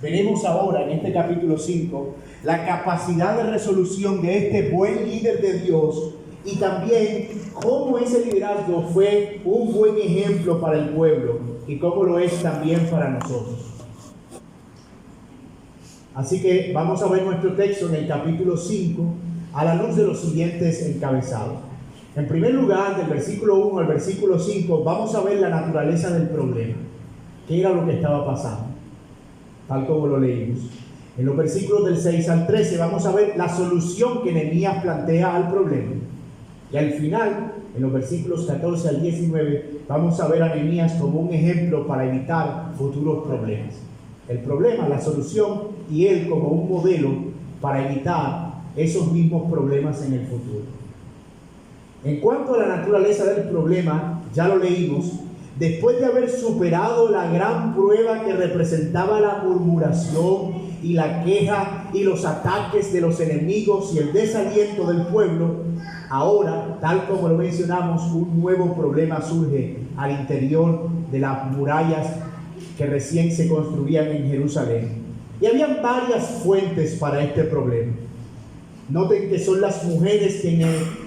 Veremos ahora en este capítulo 5 la capacidad de resolución de este buen líder de Dios y también cómo ese liderazgo fue un buen ejemplo para el pueblo y cómo lo es también para nosotros. Así que vamos a ver nuestro texto en el capítulo 5 a la luz de los siguientes encabezados. En primer lugar, del versículo 1 al versículo 5, vamos a ver la naturaleza del problema. ¿Qué era lo que estaba pasando? Tal como lo leímos. En los versículos del 6 al 13 vamos a ver la solución que Nehemías plantea al problema. Y al final, en los versículos 14 al 19, vamos a ver a Nehemías como un ejemplo para evitar futuros problemas. El problema, la solución, y él como un modelo para evitar esos mismos problemas en el futuro. En cuanto a la naturaleza del problema, ya lo leímos. Después de haber superado la gran prueba que representaba la murmuración y la queja y los ataques de los enemigos y el desaliento del pueblo, ahora, tal como lo mencionamos, un nuevo problema surge al interior de las murallas que recién se construían en Jerusalén. Y habían varias fuentes para este problema. Noten que son las mujeres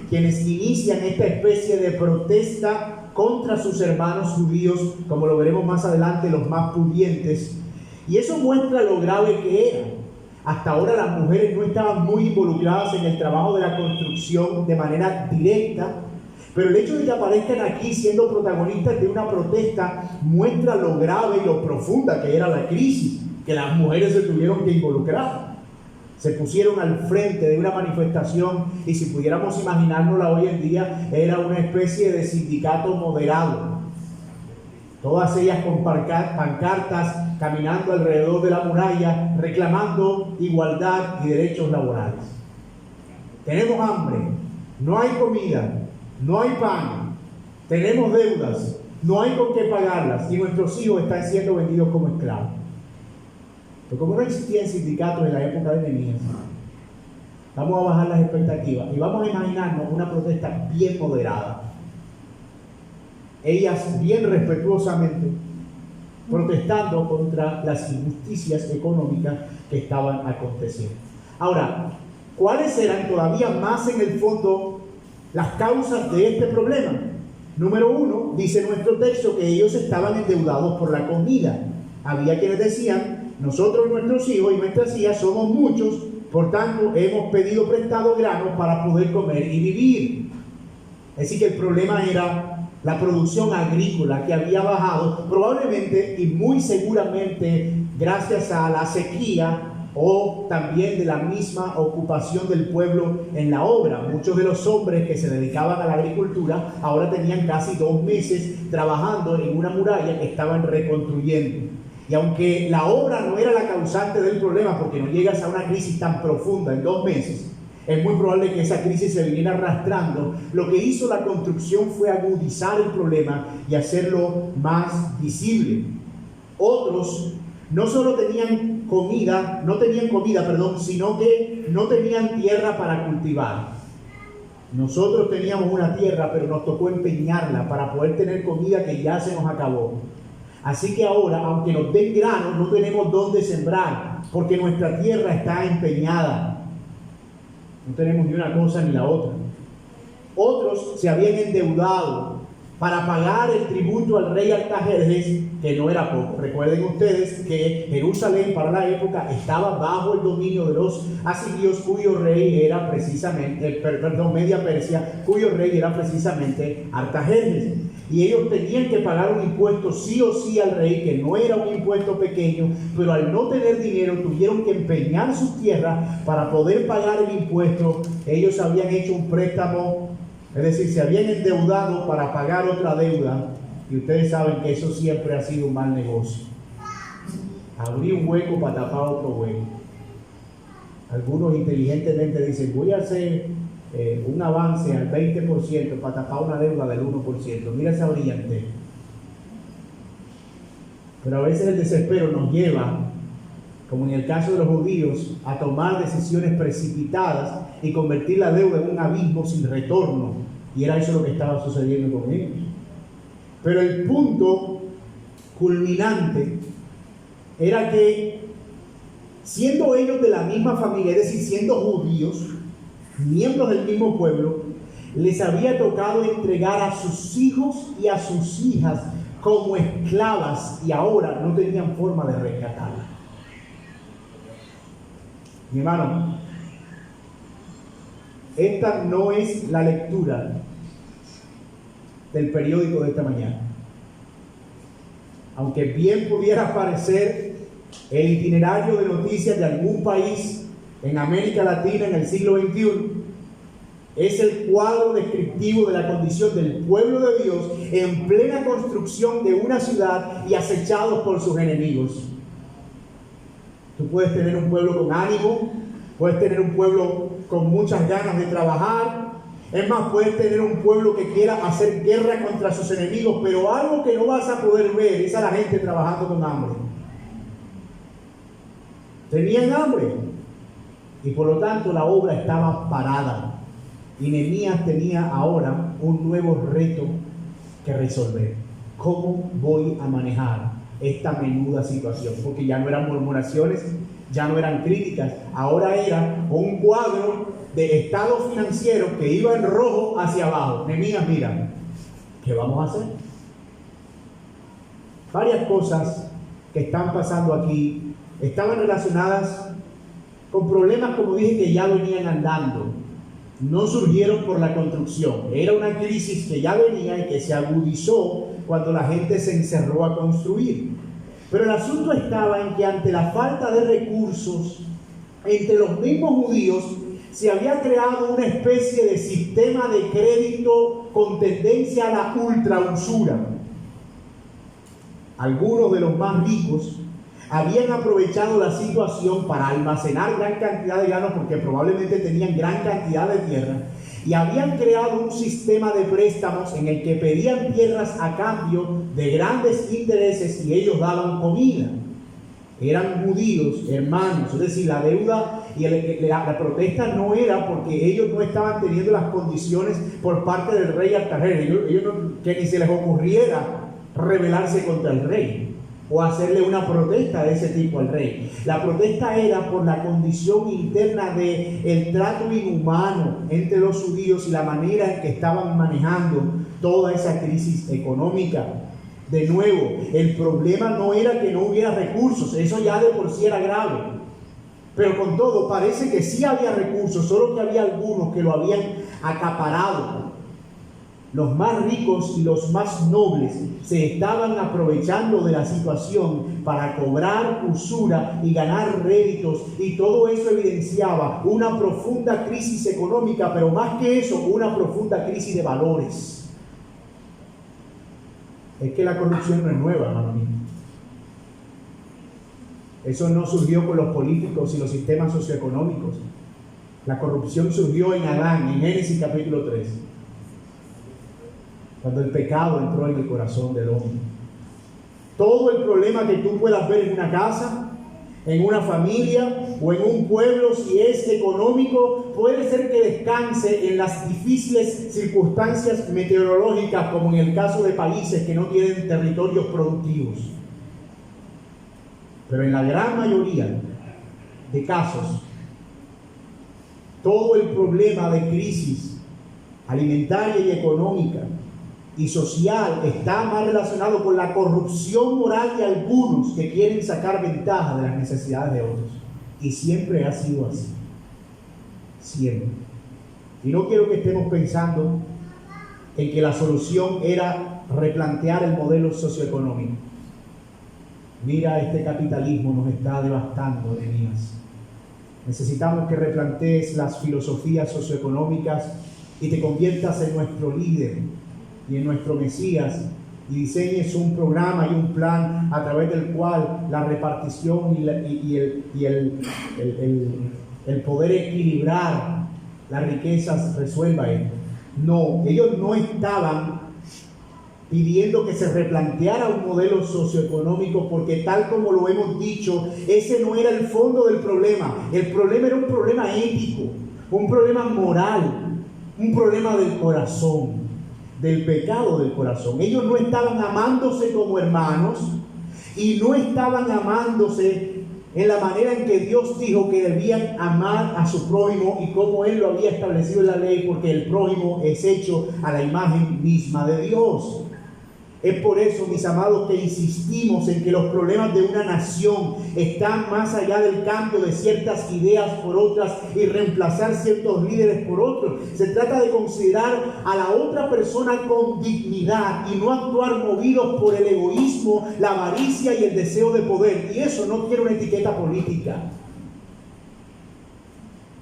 quienes inician esta especie de protesta contra sus hermanos judíos, como lo veremos más adelante, los más pudientes. Y eso muestra lo grave que era. Hasta ahora las mujeres no estaban muy involucradas en el trabajo de la construcción de manera directa, pero el hecho de que aparezcan aquí siendo protagonistas de una protesta muestra lo grave y lo profunda que era la crisis, que las mujeres se tuvieron que involucrar. Se pusieron al frente de una manifestación y si pudiéramos imaginárnosla hoy en día, era una especie de sindicato moderado. Todas ellas con pancartas caminando alrededor de la muralla, reclamando igualdad y derechos laborales. Tenemos hambre, no hay comida, no hay pan, tenemos deudas, no hay con qué pagarlas y nuestros hijos están siendo vendidos como esclavos. Pero como no existían sindicatos en la época de Nehemías, vamos a bajar las expectativas y vamos a imaginarnos una protesta bien moderada. Ellas bien respetuosamente protestando contra las injusticias económicas que estaban aconteciendo. Ahora, ¿cuáles eran todavía más en el fondo las causas de este problema? Número 1, dice nuestro texto que ellos estaban endeudados por la comida. Había quienes decían: nosotros, nuestros hijos y nuestras hijas somos muchos, por tanto hemos pedido prestado granos para poder comer y vivir. Así que el problema era la producción agrícola que había bajado, probablemente y muy seguramente gracias a la sequía o también de la misma ocupación del pueblo en la obra. Muchos de los hombres que se dedicaban a la agricultura ahora tenían casi 2 meses trabajando en una muralla que estaban reconstruyendo. Y aunque la obra no era la causante del problema, porque no llegas a una crisis tan profunda en 2 meses, es muy probable que esa crisis se viniera arrastrando. Lo que hizo la construcción fue agudizar el problema y hacerlo más visible. Otros no solo tenían comida, sino que no tenían tierra para cultivar. Nosotros teníamos una tierra, pero nos tocó empeñarla para poder tener comida que ya se nos acabó. Así que ahora, aunque nos den granos, no tenemos dónde sembrar, porque nuestra tierra está empeñada. No tenemos ni una cosa ni la otra. Otros se habían endeudado para pagar el tributo al rey Artajerjes, que no era poco. Recuerden ustedes que Jerusalén para la época estaba bajo el dominio de los asirios, cuyo rey era precisamente, Media Persia, cuyo rey era precisamente Artajerjes. Y ellos tenían que pagar un impuesto sí o sí al rey, que no era un impuesto pequeño, pero al no tener dinero tuvieron que empeñar sus tierras para poder pagar el impuesto. Ellos habían hecho un préstamo, es decir, se habían endeudado para pagar otra deuda, y ustedes saben que eso siempre ha sido un mal negocio. Abrir un hueco para tapar otro hueco. Algunos inteligentemente dicen: voy a hacer un avance al 20% para tapar una deuda del 1%. Mira esa brillantez. Pero a veces el desespero nos lleva, como en el caso de los judíos, a tomar decisiones precipitadas y convertir la deuda en un abismo sin retorno. Y era eso lo que estaba sucediendo con ellos. Pero el punto culminante era que siendo ellos de la misma familia, es decir, siendo judíos, miembros del mismo pueblo, les había tocado entregar a sus hijos y a sus hijas como esclavas y ahora no tenían forma de rescatarlas. Mi hermano, esta no es la lectura del periódico de esta mañana. Aunque bien pudiera parecer el itinerario de noticias de algún país en América Latina en el siglo XXI, es el cuadro descriptivo de la condición del pueblo de Dios en plena construcción de una ciudad y acechados por sus enemigos. Tú puedes tener un pueblo con ánimo, puedes tener un pueblo con muchas ganas de trabajar, es más, puedes tener un pueblo que quiera hacer guerra contra sus enemigos, pero algo que no vas a poder ver es a la gente trabajando con hambre. Tenían hambre y por lo tanto la obra estaba parada. Y Nehemías tenía ahora un nuevo reto que resolver. ¿Cómo voy a manejar esta menuda situación? Porque ya no eran murmuraciones, ya no eran críticas, ahora era un cuadro de estado financiero que iba en rojo hacia abajo. Nehemías, mira, ¿qué vamos a hacer? Varias cosas que están pasando aquí estaban relacionadas con problemas, como dije, que ya venían andando. No surgieron por la construcción. Era una crisis que ya venía y que se agudizó cuando la gente se encerró a construir. Pero el asunto estaba en que ante la falta de recursos, entre los mismos judíos, se había creado una especie de sistema de crédito con tendencia a la ultrausura. Algunos de los más ricos habían aprovechado la situación para almacenar gran cantidad de granos porque probablemente tenían gran cantidad de tierra y habían creado un sistema de préstamos en el que pedían tierras a cambio de grandes intereses y ellos daban comida. Eran judíos, hermanos, es decir, la deuda y la protesta no era porque ellos no estaban teniendo las condiciones por parte del rey Artajerjes, ellos que ni se les ocurriera rebelarse contra el rey o hacerle una protesta de ese tipo al rey. La protesta era por la condición interna del trato inhumano entre los judíos y la manera en que estaban manejando toda esa crisis económica. De nuevo, el problema no era que no hubiera recursos, eso ya de por sí era grave. Pero con todo, parece que sí había recursos, solo que había algunos que lo habían acaparado. Los más ricos y los más nobles se estaban aprovechando de la situación para cobrar usura y ganar réditos, y todo eso evidenciaba una profunda crisis económica, pero más que eso, una profunda crisis de valores. Es que la corrupción no es nueva, hermano mío. Eso no surgió con los políticos y los sistemas socioeconómicos. La corrupción surgió en Adán, en Génesis capítulo 3. Cuando el pecado entró en el corazón del hombre. Todo el problema que tú puedas ver en una casa, en una familia o en un pueblo, si es económico, puede ser que descanse en las difíciles circunstancias meteorológicas, como en el caso de países que no tienen territorios productivos. Pero en la gran mayoría de casos, todo el problema de crisis alimentaria y económica y social está más relacionado con la corrupción moral de algunos que quieren sacar ventaja de las necesidades de otros. Y siempre ha sido así. Siempre. Y no quiero que estemos pensando en que la solución era replantear el modelo socioeconómico. Mira, este capitalismo nos está devastando, Nehemías. Necesitamos que replantees las filosofías socioeconómicas y te conviertas en nuestro líder y en nuestro Mesías, y diseñes un programa y un plan a través del cual la repartición y el poder equilibrar las riquezas resuelva esto. No, ellos no estaban pidiendo que se replanteara un modelo socioeconómico, porque tal como lo hemos dicho, ese no era el fondo del problema. El problema era un problema ético, un problema moral, un problema del corazón, del pecado del corazón. Ellos no estaban amándose como hermanos y no estaban amándose en la manera en que Dios dijo que debían amar a su prójimo y cómo Él lo había establecido en la ley, porque el prójimo es hecho a la imagen misma de Dios. Es por eso, mis amados, que insistimos en que los problemas de una nación están más allá del cambio de ciertas ideas por otras y reemplazar ciertos líderes por otros. Se trata de considerar a la otra persona con dignidad y no actuar movidos por el egoísmo, la avaricia y el deseo de poder. Y eso no quiere una etiqueta política.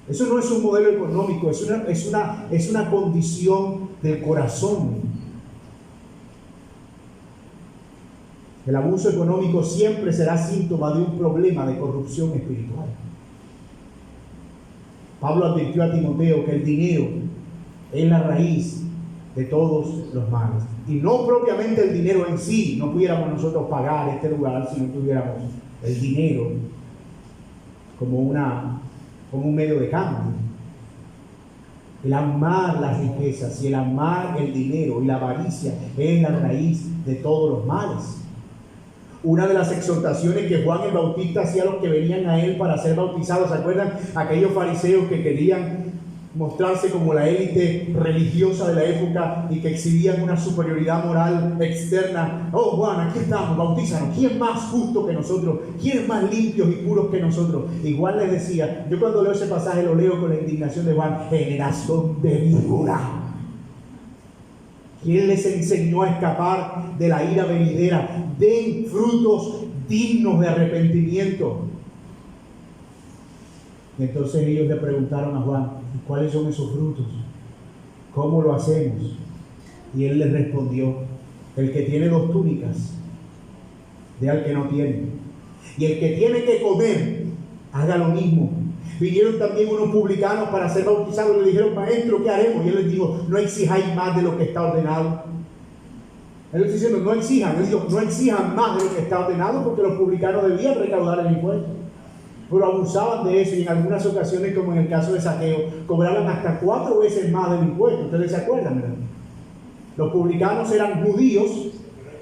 Eso no es un modelo económico, es una condición del corazón. El abuso económico siempre será síntoma de un problema de corrupción espiritual. Pablo advirtió a Timoteo que el dinero es la raíz de todos los males. Y no propiamente el dinero en sí, no pudiéramos nosotros pagar este lugar si no tuviéramos el dinero como un medio de cambio. El amar las riquezas y el amar el dinero y la avaricia es la raíz de todos los males. Una de las exhortaciones que Juan el Bautista hacía a los que venían a él para ser bautizados, ¿se acuerdan? Aquellos fariseos que querían mostrarse como la élite religiosa de la época y que exhibían una superioridad moral externa. Oh, Juan, aquí estamos, bautízanos. ¿Quién es más justo que nosotros? ¿Quién es más limpios y puros que nosotros? Igual les decía, yo cuando leo ese pasaje lo leo con la indignación de Juan: generación de víbora. ¿Quién les enseñó a escapar de la ira venidera? Den frutos dignos de arrepentimiento. Y entonces ellos le preguntaron a Juan: ¿cuáles son esos frutos? ¿Cómo lo hacemos? Y él les respondió: el que tiene 2 túnicas, dé al que no tiene. Y el que tiene que comer, haga lo mismo. Vinieron también unos publicanos para ser bautizados y le dijeron: maestro, ¿qué haremos? Y él les dijo: no exijáis más de lo que está ordenado. Él está diciendo: no exijan. Él dijo: no exijan más de lo que está ordenado, porque los publicanos debían recaudar el impuesto. Pero abusaban de eso, y en algunas ocasiones, como en el caso de Zaqueo, cobraban hasta 4 veces más del impuesto. ¿Ustedes se acuerdan, verdad? Los publicanos eran judíos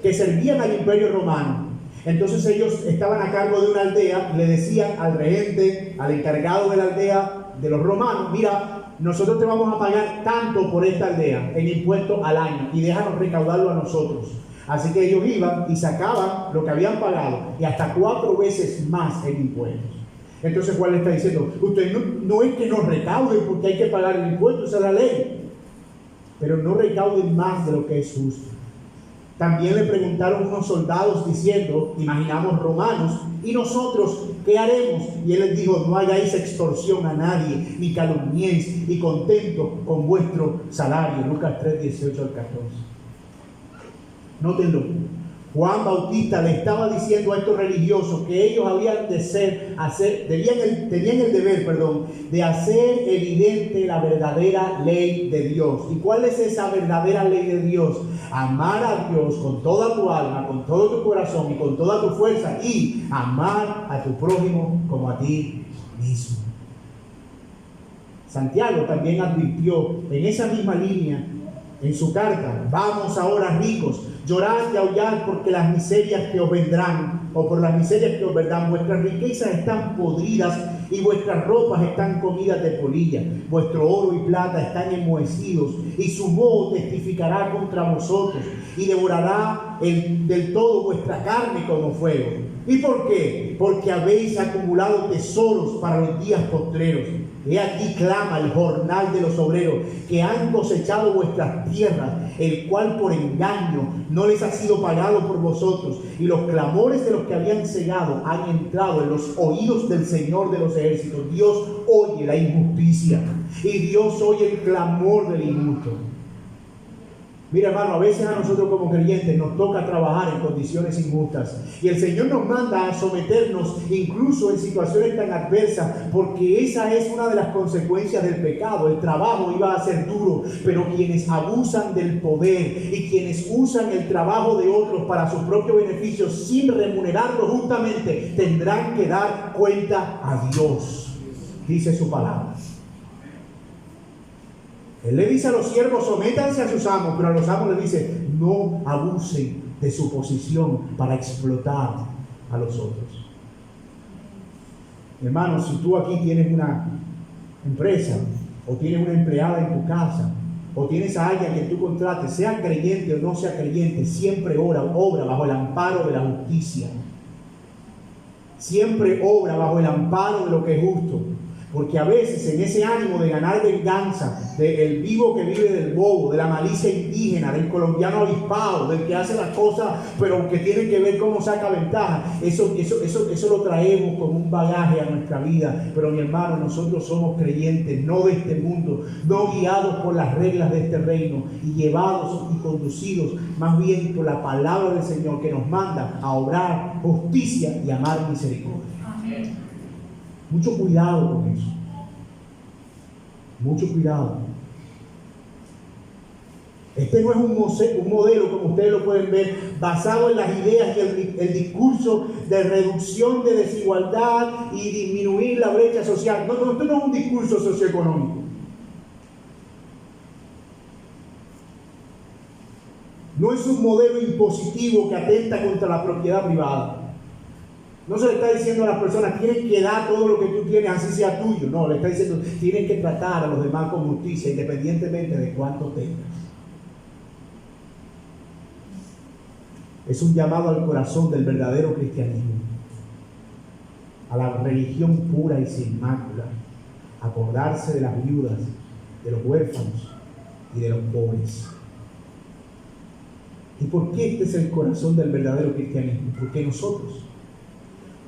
que servían al imperio romano. Entonces ellos estaban a cargo de una aldea, le decían al regente, al encargado de la aldea de los romanos: mira, nosotros te vamos a pagar tanto por esta aldea en impuestos al año y déjanos recaudarlo a nosotros. Así que ellos iban y sacaban lo que habían pagado y hasta 4 veces más en impuestos. Entonces Juan le está diciendo: usted no es que nos recauden porque hay que pagar el impuesto, esa es la ley, pero no recauden más de lo que es justo. También le preguntaron unos soldados diciendo, imaginamos romanos: ¿y nosotros qué haremos? Y él les dijo: no hagáis extorsión a nadie, ni calumniéis, y contentos con vuestro salario. Lucas 3, 18 al 14. Nótenlo. Juan Bautista le estaba diciendo a estos religiosos que ellos habían de tenían el deber de hacer evidente la verdadera ley de Dios. ¿Y cuál es esa verdadera ley de Dios? Amar a Dios con toda tu alma, con todo tu corazón y con toda tu fuerza, y amar a tu prójimo como a ti mismo. Santiago también advirtió en esa misma línea en su carta: vamos ahora, ricos, llorad y aullad porque las miserias que os vendrán, o por las miserias que os vendrán. Vuestras riquezas están podridas y vuestras ropas están comidas de polilla. Vuestro oro y plata están enmohecidos, y su moho testificará contra vosotros, y devorará del todo vuestra carne como fuego. ¿Y por qué? Porque habéis acumulado tesoros para los días postreros. He aquí clama el jornal de los obreros, que han cosechado vuestras tierras, el cual por engaño no les ha sido pagado por vosotros, y los clamores de los que habían cegado han entrado en los oídos del Señor de los ejércitos. Dios oye la injusticia, y Dios oye el clamor del injusto. Mira, hermano, a veces a nosotros como creyentes nos toca trabajar en condiciones injustas, y el Señor nos manda a someternos incluso en situaciones tan adversas, porque esa es una de las consecuencias del pecado. El trabajo iba a ser duro, pero quienes abusan del poder y quienes usan el trabajo de otros para su propio beneficio sin remunerarlo justamente, tendrán que dar cuenta a Dios, dice su palabra. Él le dice a los siervos: sométanse a sus amos, pero a los amos les dice: no abusen de su posición para explotar a los otros. Hermano, si tú aquí tienes una empresa, o tienes una empleada en tu casa, o tienes a alguien que tú contrates, sea creyente o no sea creyente, siempre obra bajo el amparo de la justicia. Siempre obra bajo el amparo de lo que es justo. Porque a veces en ese ánimo de ganar venganza, del vivo que vive del bobo, de la malicia indígena, del colombiano avispado, del que hace las cosas pero que tiene que ver cómo saca ventaja, eso lo traemos como un bagaje a nuestra vida. Pero mi hermano, nosotros somos creyentes, no de este mundo, no guiados por las reglas de este reino y llevados y conducidos más bien por la palabra del Señor, que nos manda a obrar justicia y amar misericordia. Amén. Mucho cuidado con eso. Mucho cuidado. Este no es un modelo, como ustedes lo pueden ver, basado en las ideas y el discurso de reducción de desigualdad y disminuir la brecha social. No, esto no es un discurso socioeconómico. No es un modelo impositivo que atenta contra la propiedad privada. No se le está diciendo a las personas, tienen que dar todo lo que tú tienes, así sea tuyo. No, le está diciendo, tienen que tratar a los demás con justicia, independientemente de cuánto tengas. Es un llamado al corazón del verdadero cristianismo, a la religión pura y sin mácula, acordarse de las viudas, de los huérfanos y de los pobres. ¿Y por qué este es el corazón del verdadero cristianismo? Porque nosotros,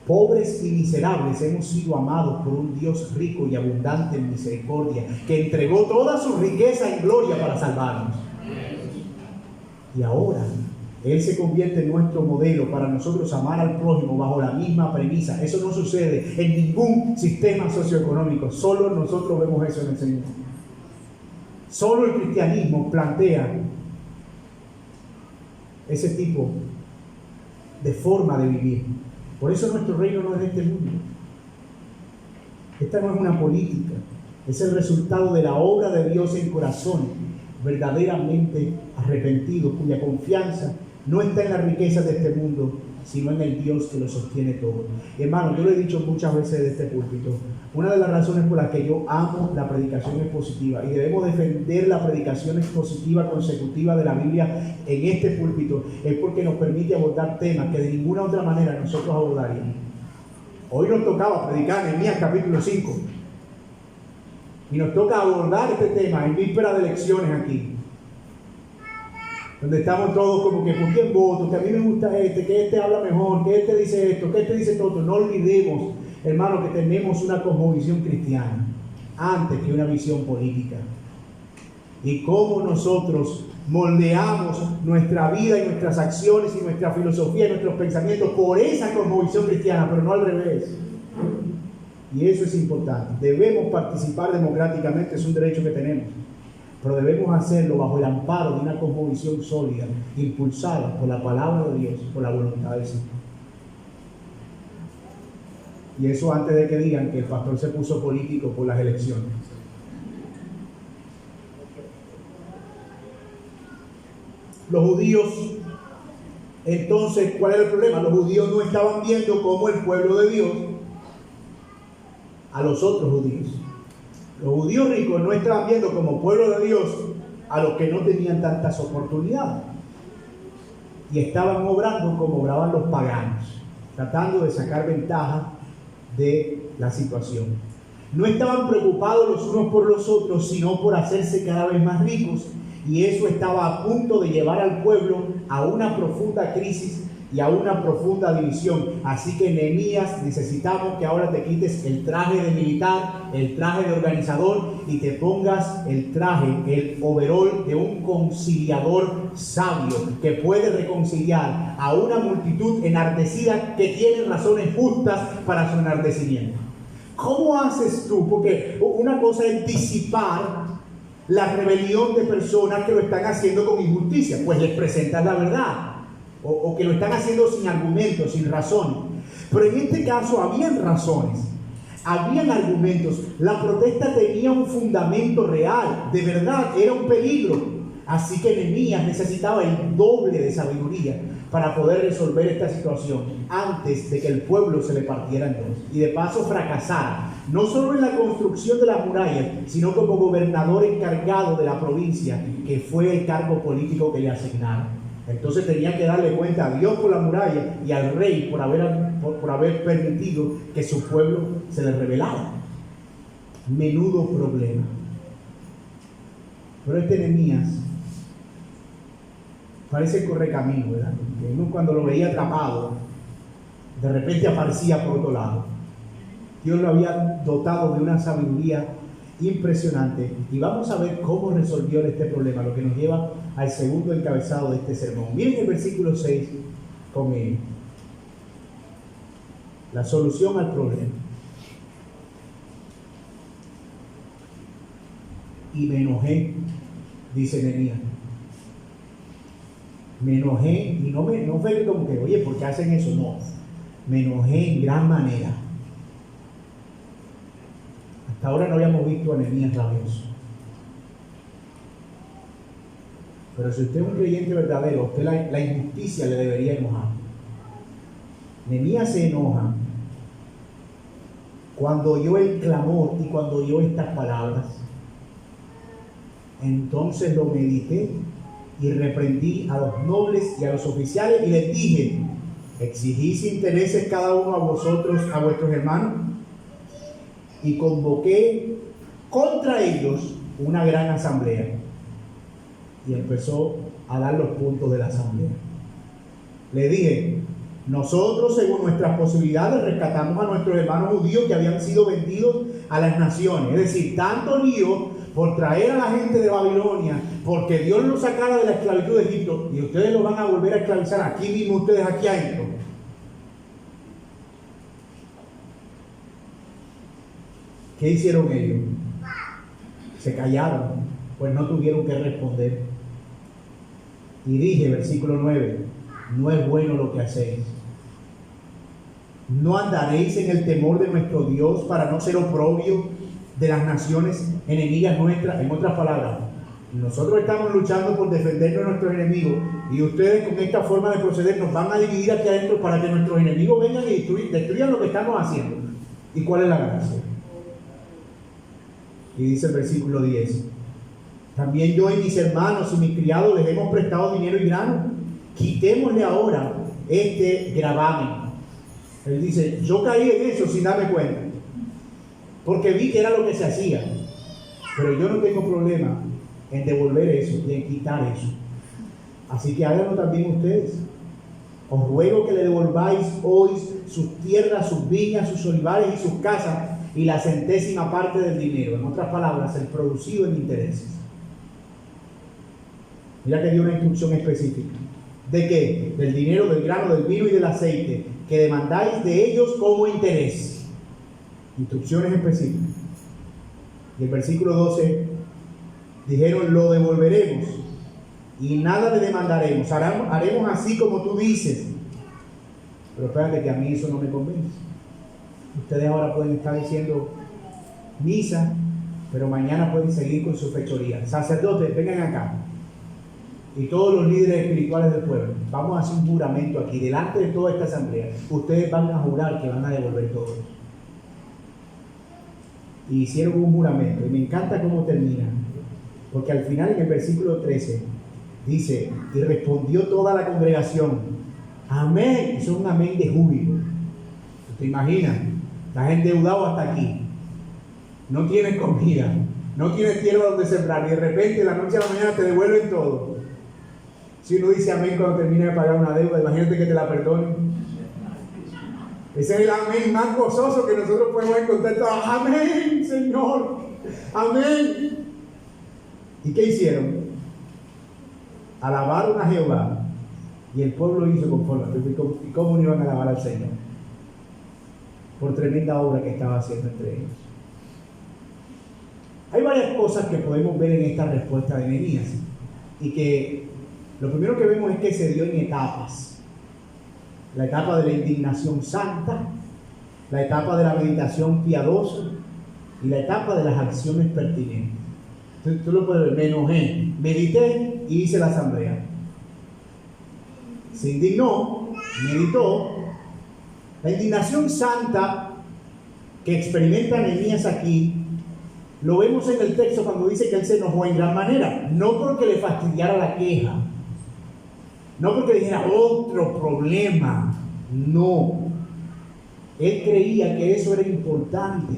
pobres y miserables, hemos sido amados por un Dios rico y abundante en misericordia, que entregó toda su riqueza en gloria para salvarnos. Y ahora Él se convierte en nuestro modelo para nosotros amar al prójimo bajo la misma premisa. Eso no sucede en ningún sistema socioeconómico. Solo nosotros vemos eso en el Señor. Solo el cristianismo plantea ese tipo de forma de vivir. Por eso nuestro reino no es de este mundo. Esta no es una política. Es el resultado de la obra de Dios en corazones verdaderamente arrepentidos, cuya confianza no está en las riquezas de este mundo, sino en el Dios que lo sostiene todo. Hermano, yo lo he dicho muchas veces de este púlpito, una de las razones por las que yo amo la predicación expositiva, y debemos defender la predicación expositiva consecutiva de la Biblia en este púlpito, es porque nos permite abordar temas que de ninguna otra manera nosotros abordaríamos. Hoy nos tocaba predicar en Nehemías capítulo 5, y nos toca abordar este tema en víspera de elecciones aquí, donde estamos todos como que ¿por quién voto? Que a mí me gusta que este habla mejor, que este dice esto, que este dice todo. No olvidemos, hermano, que tenemos una cosmovisión cristiana antes que una visión política. Y cómo nosotros moldeamos nuestra vida y nuestras acciones y nuestra filosofía y nuestros pensamientos por esa cosmovisión cristiana, pero no al revés. Y eso es importante. Debemos participar democráticamente, es un derecho que tenemos. Pero debemos hacerlo bajo el amparo de una cosmovisión sólida, impulsada por la palabra de Dios, por la voluntad del Señor. Y eso antes de que digan que el pastor se puso político por las elecciones. Los judíos, entonces, ¿cuál era el problema? Los judíos no estaban viendo como el pueblo de Dios a los otros judíos. Los judíos ricos no estaban viendo como pueblo de Dios a los que no tenían tantas oportunidades. Y estaban obrando como obraban los paganos, tratando de sacar ventaja de la situación. No estaban preocupados los unos por los otros, sino por hacerse cada vez más ricos. Y eso estaba a punto de llevar al pueblo a una profunda crisis y a una profunda división. Así que Nehemías, necesitamos que ahora te quites el traje de militar, el traje de organizador y te pongas el traje, el overol de un conciliador sabio que puede reconciliar a una multitud enardecida que tiene razones justas para su enardecimiento. ¿Cómo haces tú? Porque una cosa es disipar la rebelión de personas que lo están haciendo con injusticia, pues les presentas la verdad. O que lo están haciendo sin argumentos, sin razón. Pero en este caso habían razones, habían argumentos. La protesta tenía un fundamento real, de verdad, era un peligro. Así que Nehemías necesitaba el doble de sabiduría para poder resolver esta situación antes de que el pueblo se le partiera en dos y de paso fracasara, no solo en la construcción de las murallas, sino como gobernador encargado de la provincia, que fue el cargo político que le asignaron. Entonces tenía que darle cuenta a Dios por la muralla y al rey por haber permitido que su pueblo se le rebelara. Menudo problema. Pero este Nehemías parece correcamino, ¿verdad? Que uno cuando lo veía atrapado, de repente aparecía por otro lado. Dios lo había dotado de una sabiduría impresionante. Y vamos a ver cómo resolvió este problema, lo que nos lleva al segundo encabezado de este sermón. Miren el versículo 6 conmigo. La solución al problema. Y me enojé, dice Nehemías. Me enojé, y no fue como que, oye, ¿por qué hacen eso? No, me enojé en gran manera. Hasta ahora no habíamos visto a Nehemías rabioso. Pero si usted es un creyente verdadero, a usted la injusticia le debería enojar. Nehemías se enoja cuando oyó el clamor y cuando oyó estas palabras. Entonces lo medité y reprendí a los nobles y a los oficiales y les dije: ¿exigís intereses cada uno a vosotros, a vuestros hermanos? Y convoqué contra ellos una gran asamblea. Y empezó a dar los puntos de la asamblea. Le dije: nosotros, según nuestras posibilidades, rescatamos a nuestros hermanos judíos que habían sido vendidos a las naciones. Es decir, tanto lío por traer a la gente de Babilonia, porque Dios los sacara de la esclavitud de Egipto, y ustedes los van a volver a esclavizar aquí mismo, ustedes aquí adentro. ¿Qué hicieron ellos? Se callaron, pues no tuvieron que responder. Y dije, versículo 9, no es bueno lo que hacéis. ¿No andaréis en el temor de nuestro Dios para no ser oprobio de las naciones enemigas nuestras? En otras palabras, nosotros estamos luchando por defendernos de nuestros enemigos, y ustedes con esta forma de proceder nos van a dividir aquí adentro para que nuestros enemigos vengan y destruyan lo que estamos haciendo. ¿Y cuál es la gracia? Y dice el versículo 10: también yo y mis hermanos y mis criados les hemos prestado dinero y grano. Quitémosle ahora este gravamen. Él dice: yo caí en eso sin darme cuenta, porque vi que era lo que se hacía, pero yo no tengo problema en devolver eso y en quitar eso. Así que háganlo también ustedes. Os ruego que le devolváis hoy sus tierras, sus viñas, sus olivares y sus casas, y la centésima parte del dinero. En otras palabras, el producido en intereses. Mira que dio una instrucción específica. ¿De qué? Del dinero, del grano, del vino y del aceite, que demandáis de ellos como interés. Instrucciones específicas. Y el versículo 12, dijeron: lo devolveremos y nada le demandaremos. Haremos así como tú dices. Pero espérate, que a mí eso no me convence. Ustedes ahora pueden estar diciendo misa, pero mañana pueden seguir con su fechoría. Sacerdotes, vengan acá. Y todos los líderes espirituales del pueblo, vamos a hacer un juramento aquí, delante de toda esta asamblea. Ustedes van a jurar que van a devolver todo. Y hicieron un juramento. Y me encanta cómo termina, porque al final, en el versículo 13, dice: y respondió toda la congregación: amén. Eso es un amén de júbilo. ¿Te imaginas? Estás endeudado hasta aquí, no tienes comida, no tienes tierra donde sembrar, y de repente de la noche a la mañana te devuelven todo. Si uno dice amén cuando termina de pagar una deuda, imagínate que te la perdonen. Ese es el amén más gozoso que nosotros podemos encontrar. Amén, Señor, amén. ¿Y qué hicieron? Alabaron a Jehová, y el pueblo hizo conforme. ¿Y cómo no iban a alabar al Señor? Por tremenda obra que estaba haciendo entre ellos. Hay varias cosas que podemos ver en esta respuesta de Nehemías, y que lo primero que vemos es que se dio en etapas. La etapa de la indignación santa, la etapa de la meditación piadosa y la etapa de las acciones pertinentes. Tú lo puedes ver: me enojé, medité y hice la asamblea. se indignó, meditó. La indignación santa que experimenta Nehemías aquí, lo vemos en el texto cuando dice que él se enojó en gran manera, no porque le fastidiara la queja, no porque dijera otro problema, no. Él creía que eso era importante.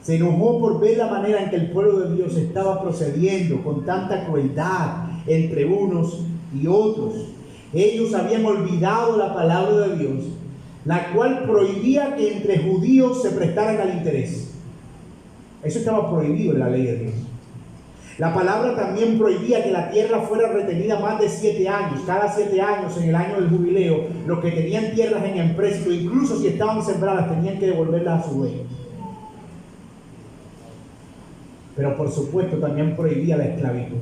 Se enojó por ver la manera en que el pueblo de Dios estaba procediendo con tanta crueldad entre unos y otros. Ellos habían olvidado la palabra de Dios, la cual prohibía que entre judíos se prestaran al interés. Eso estaba prohibido en la ley de Dios. La palabra también prohibía que la tierra fuera retenida más de 7 años. Cada 7 años, en el año del jubileo, los que tenían tierras en empréstito, incluso si estaban sembradas, tenían que devolverlas a su dueño. Pero por supuesto también prohibía la esclavitud.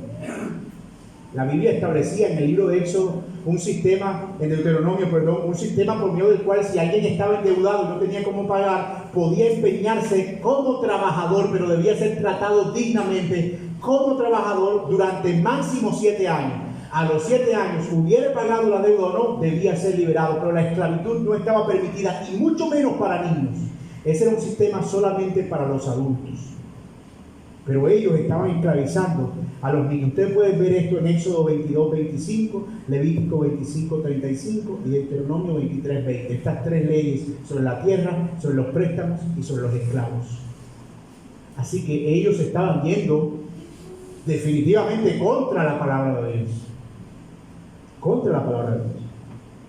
La Biblia establecía en el libro de Éxodo un sistema, en Deuteronomio, un sistema por medio del cual si alguien estaba endeudado y no tenía cómo pagar, podía empeñarse como trabajador, pero debía ser tratado dignamente como trabajador durante máximo 7 años. A los 7 años, hubiera pagado la deuda o no, debía ser liberado, pero la esclavitud no estaba permitida, y mucho menos para niños. Ese era un sistema solamente para los adultos. Pero ellos estaban esclavizando a los niños. Ustedes pueden ver esto en Éxodo 22:25, Levítico 25:35 y Deuteronomio 23:20. Estas 3 leyes sobre la tierra, sobre los préstamos y sobre los esclavos. Así que ellos estaban yendo definitivamente contra la palabra de Dios. Contra la palabra de Dios.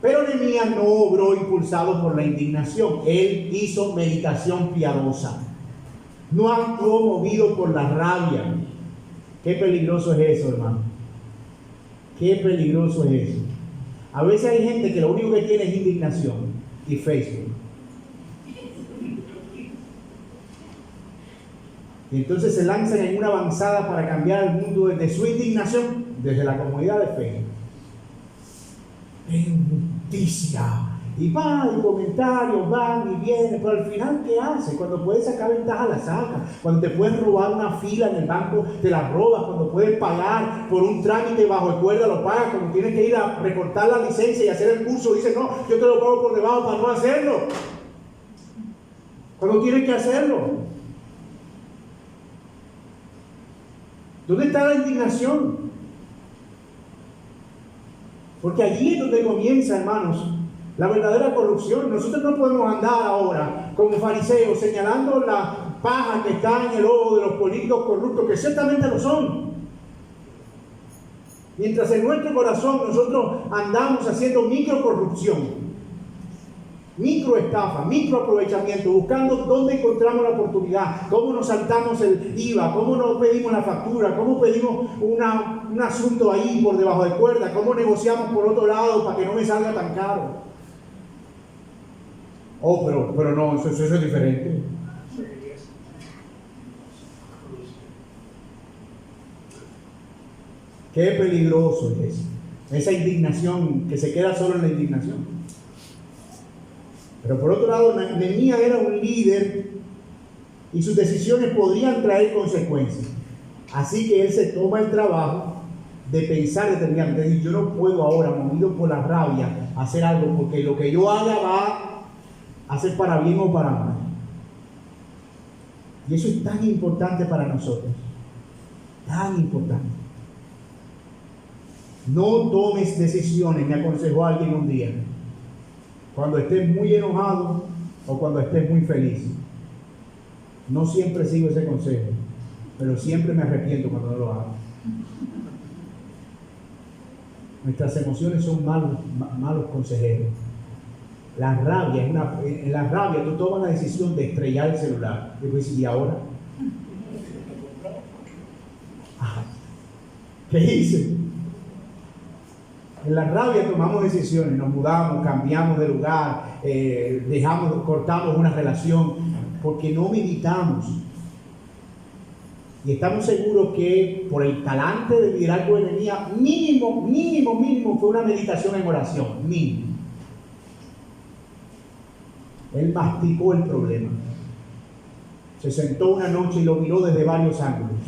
Pero Nehemías no obró impulsado por la indignación. Él hizo meditación piadosa. No actuó movido por la rabia. Qué peligroso es eso, hermano. Qué peligroso es eso. A veces hay gente que lo único que tiene es indignación y Facebook. Y entonces se lanzan en una avanzada para cambiar el mundo desde su indignación, desde la comodidad de Facebook. Injusticia. Y van, y comentarios van y vienen, pero al final, ¿qué hace? Cuando puedes sacar ventaja, la saca. Cuando te puedes robar una fila en el banco, te la robas. Cuando puedes pagar por un trámite bajo el cuerda, lo pagas. Cuando tienes que ir a recortar la licencia y hacer el curso, dices, no, yo te lo pago por debajo para no hacerlo. Cuando tienes que hacerlo. ¿Dónde está la indignación? Porque allí es donde comienza, hermanos, la verdadera corrupción. Nosotros no podemos andar ahora como fariseos señalando la paja que está en el ojo de los políticos corruptos, que ciertamente lo son. Mientras en nuestro corazón nosotros andamos haciendo microcorrupción, microestafa, microaprovechamiento, buscando dónde encontramos la oportunidad, cómo nos saltamos el IVA, cómo nos pedimos la factura, cómo pedimos un asunto ahí por debajo de cuerda, cómo negociamos por otro lado para que no me salga tan caro. Oh, pero no, eso es diferente. Qué peligroso es eso. Esa indignación que se queda solo en la indignación. Pero por otro lado, Nehemías era un líder y sus decisiones podrían traer consecuencias. Así que él se toma el trabajo de pensar determinadamente. De decir, yo no puedo ahora, movido por la rabia, hacer algo, porque lo que yo haga va a ser para bien o para mal. Y eso es tan importante para nosotros. Tan importante. No tomes decisiones, me aconsejó alguien un día, cuando estés muy enojado o cuando estés muy feliz. No siempre sigo ese consejo, pero siempre me arrepiento cuando no lo hago. Nuestras emociones son malos consejeros. La rabia, en la rabia tú tomas la decisión de estrellar el celular. ¿Y ahora? ¿Qué hice? En la rabia tomamos decisiones, nos mudamos, cambiamos de lugar, cortamos una relación, porque no meditamos. Y estamos seguros que por el talante de liderazgo de Nehemías, mínimo fue una meditación en oración, mínimo. Él masticó el problema. Se sentó una noche y lo miró desde varios ángulos.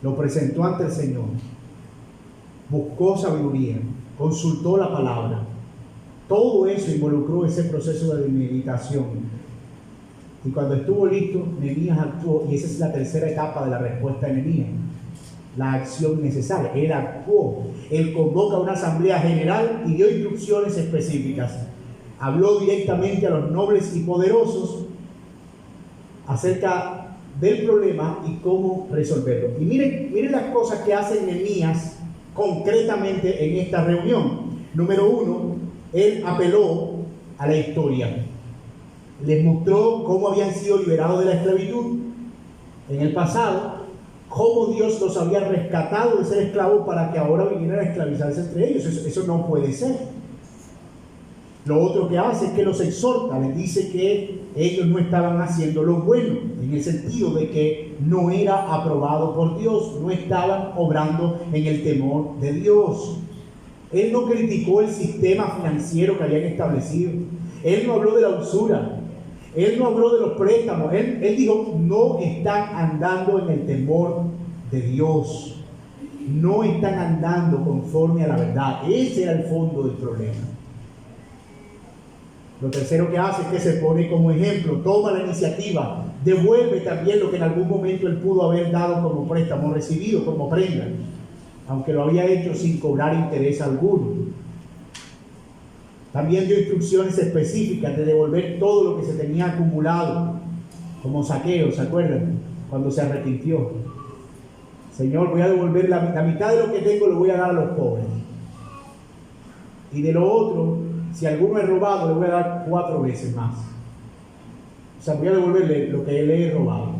Lo presentó ante el Señor. buscó sabiduría, consultó la palabra. Todo eso involucró ese proceso de meditación. Y cuando estuvo listo, Nehemías actuó, y esa es la tercera etapa de la respuesta de Nehemías, la acción necesaria. Él actuó, él convoca una asamblea general y dio instrucciones específicas. Habló directamente a los nobles y poderosos acerca del problema y cómo resolverlo. Y miren las cosas que hace Nehemías concretamente en esta reunión. Número 1, él apeló a la historia. Les mostró cómo habían sido liberados de la esclavitud en el pasado, cómo Dios los había rescatado de ser esclavos para que ahora vinieran a esclavizarse entre ellos. Eso no puede ser. Lo otro que hace es que los exhorta, les dice que ellos no estaban haciendo lo bueno, en el sentido de que no era aprobado por Dios, no estaban obrando en el temor de Dios. Él no criticó el sistema financiero que habían establecido, él no habló de la usura, él no habló de los préstamos, él dijo, no están andando en el temor de Dios, no están andando conforme a la verdad. Ese era el fondo del problema. Lo tercero que hace es que se pone como ejemplo, toma la iniciativa, devuelve también lo que en algún momento él pudo haber dado como préstamo, recibido como prenda, aunque lo había hecho sin cobrar interés alguno. También dio instrucciones específicas de devolver todo lo que se tenía acumulado, como Zaqueo, ¿se acuerdan? Cuando se arrepintió. Señor, voy a devolver la mitad de lo que tengo, lo voy a dar a los pobres. Y de lo otro, si alguno es robado, le voy a dar 4 veces más. O sea, voy a devolverle lo que le he robado.